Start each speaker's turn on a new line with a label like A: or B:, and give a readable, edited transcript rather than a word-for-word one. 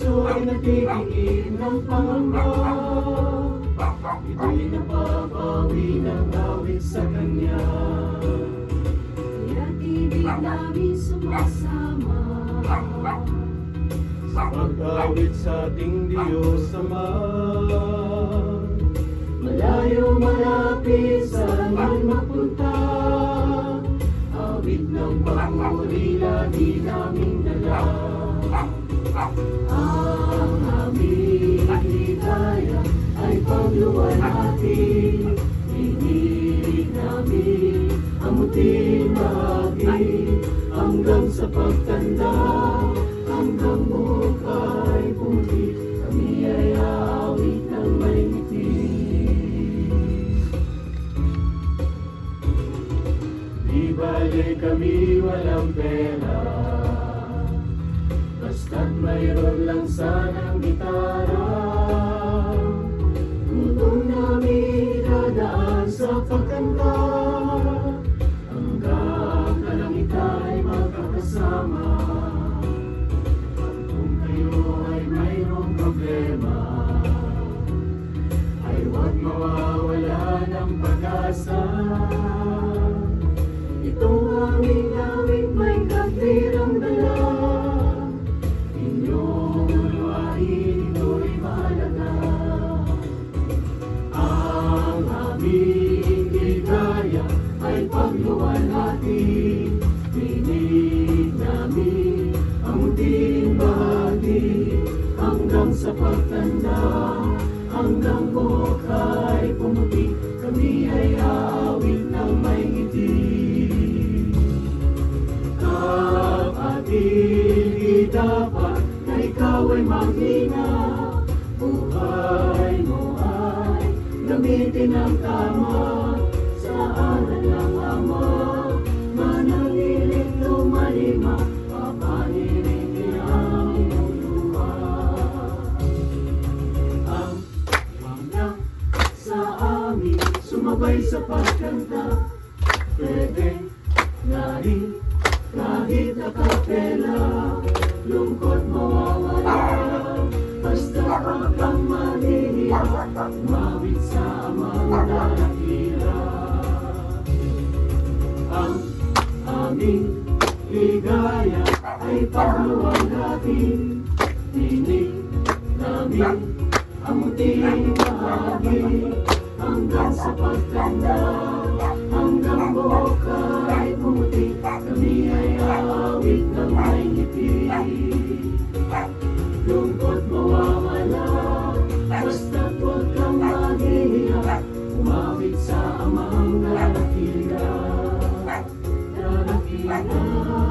A: puso ay natitigil ng pangamba. Ito'y napapawi ng awit sa Kanya.
B: Kaya't ibig namin sumasama
A: Sa pag-awit sa ating Diyos Ama. Malayo malapit saan man mapunta, awit ng panguri lagi naming dala.
B: ang aming ligaya ay pagluwalhati. Inilig namin ang muting bahagi hanggang sa pagtanda, hanggang buhay pumuti. Kami ay aawit ng may ngiti.
A: Di bale kami walang pera, basta't mayroon lang sanang gitara.
B: Tutong namin dadaan sa pagkanta
A: Hanggang kalangitan ay magkakasama. At kung kayo ay mayroong problema, ay huwag mawawala ng pag-asa.
B: Itong aming awit may kabirang dala.
A: Inyong unawain, ito'y mahalaga. Ang aming ligaya ay pagluwalhati. Tinig namin ang munting bahagi hanggang sa pagtanda, hanggang buhok ay pumuti. Kami ay aawit ng may ngiti. Kapatid, dapat na ikaw ay mag-ingat. Buhay mo ay gamitin ang tama. Sa aral ng Ama, manaliling lumalima. Papanirin niya ang iyong luha. Ang mga sa amin sumabay sa pagkanta. Pwede na rin kahit akapela, lungkot mawawala. Basta huwag kang mahihiya, umawit sa Amang dakila. Ang aming ligaya ay pagluwalhati. Tinig namin ang munting bahagi hanggang sa pagtanda, hanggang buhok ay pumuti. Kami ay aawit ng may ngiti. Lungkot mawawala, basta't huwag kang maghihiya, umawit sa Amang dakila. Dakila.